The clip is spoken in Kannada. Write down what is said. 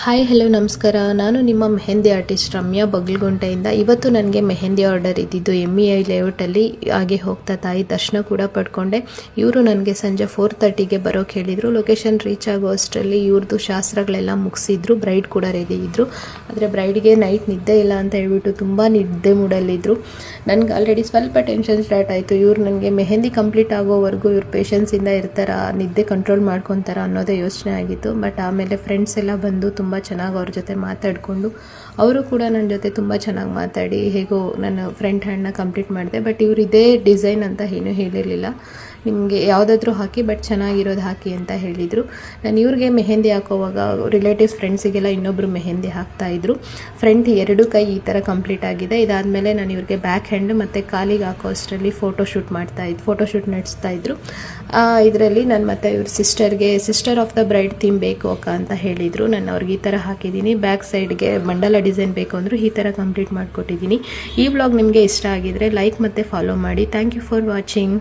ಹಾಯ್ ಹಲೋ ನಮಸ್ಕಾರ. ನಾನು ನಿಮ್ಮ ಮೆಹಂದಿ ಆರ್ಟಿಸ್ಟ್ ರಮ್ಯಾ ಬಗಲ್ಗುಂಟೆಯಿಂದ. ಇವತ್ತು ನನಗೆ ಮೆಹಂದಿ ಆರ್ಡರ್ ಇದ್ದಿದ್ದು MEI ಲೇಔಟಲ್ಲಿ. ಹಾಗೆ ಹೋಗ್ತಾ ತಾಯಿ ದರ್ಶನ ಕೂಡ ಪಡ್ಕೊಂಡೆ. ಇವರು ನನಗೆ ಸಂಜೆ 4:30ಗೆ ಬರೋಕ್ಕೆ ಹೇಳಿದರು. ಲೊಕೇಶನ್ ರೀಚ್ ಆಗೋ ಅಷ್ಟರಲ್ಲಿ ಇವ್ರದ್ದು ಶಾಸ್ತ್ರಗಳೆಲ್ಲ ಮುಗಿಸಿದ್ರು. ಬ್ರೈಡ್ ಕೂಡ ರೆಡಿ ಇದ್ದರು. ಆದರೆ ಬ್ರೈಡ್ಗೆ ನೈಟ್ ನಿದ್ದೆ ಇಲ್ಲ ಅಂತ ಹೇಳ್ಬಿಟ್ಟು ತುಂಬ ನಿದ್ದೆ ಮೂಡಲ್ಲಿದ್ದರು. ನನಗೆ ಆಲ್ರೆಡಿ ಸ್ವಲ್ಪ ಟೆನ್ಷನ್ ಸ್ಟಾರ್ಟ್ ಆಯಿತು. ಇವ್ರು ನನಗೆ ಮೆಹಂದಿ ಕಂಪ್ಲೀಟ್ ಆಗೋವರೆಗೂ ಇವ್ರು ಪೇಷನ್ಸಿಂದ ಇರ್ತಾರ, ನಿದ್ದೆ ಕಂಟ್ರೋಲ್ ಮಾಡ್ಕೊತಾರ ಅನ್ನೋದೇ ಯೋಚನೆ ಆಗಿತ್ತು. ಬಟ್ ಆಮೇಲೆ ಫ್ರೆಂಡ್ಸ್ ಎಲ್ಲ ಬಂದು ತುಂಬ ಚೆನ್ನಾಗಿ ಅವ್ರ ಜೊತೆ ಮಾತಾಡಿಕೊಂಡು ಅವರು ಕೂಡ ನನ್ನ ಜೊತೆ ತುಂಬ ಚೆನ್ನಾಗಿ ಮಾತಾಡಿ ಹೇಗೋ ನನ್ನ ಫ್ರಂಟ್ ಹ್ಯಾಂಡ್ನ ಕಂಪ್ಲೀಟ್ ಮಾಡಿದೆ. ಬಟ್ ಇವರು ಇದೇ ಡಿಸೈನ್ ಅಂತ ಏನೂ ಹೇಳಿರಲಿಲ್ಲ, ನಿಮಗೆ ಯಾವುದಾದ್ರೂ ಹಾಕಿ ಬಟ್ ಚೆನ್ನಾಗಿರೋದು ಹಾಕಿ ಅಂತ ಹೇಳಿದರು. ನಾನು ಇವ್ರಿಗೆ ಮೆಹಂದಿ ಹಾಕೋವಾಗ ರಿಲೇಟಿವ್ಸ್ ಫ್ರೆಂಡ್ಸಿಗೆಲ್ಲ ಇನ್ನೊಬ್ಬರು ಮೆಹಂದಿ ಹಾಕ್ತಾಯಿದ್ರು. ಫ್ರಂಟ್ 2 ಕೈ ಈ ಥರ ಕಂಪ್ಲೀಟ್ ಆಗಿದೆ. ಇದಾದಮೇಲೆ ನಾನು ಇವ್ರಿಗೆ ಬ್ಯಾಕ್ ಹ್ಯಾಂಡ್ ಮತ್ತು ಕಾಲಿಗೆ ಹಾಕೋ ಅಷ್ಟರಲ್ಲಿ ಫೋಟೋಶೂಟ್ ನಡೆಸ್ತಾಯಿದ್ರು. ಇದರಲ್ಲಿ ನಾನು ಮತ್ತು ಇವ್ರ sister of the bride theme ಬೇಕು ಅಕ್ಕ ಅಂತ ಹೇಳಿದರು. ನಾನು ಅವ್ರಿಗೆ ಈ ಥರ ಹಾಕಿದ್ದೀನಿ. ಬ್ಯಾಕ್ ಸೈಡ್ಗೆ ಮಂಡಲ ಡಿಸೈನ್ ಬೇಕು ಅಂದರು. ಈ ಥರ ಕಂಪ್ಲೀಟ್ ಮಾಡಿಕೊಟ್ಟಿದ್ದೀನಿ. ಈ ವ್ಲಾಗ್ ನಿಮಗೆ ಇಷ್ಟ ಆಗಿದರೆ ಲೈಕ್ ಮತ್ತು ಫಾಲೋ ಮಾಡಿ. Thank you for watching.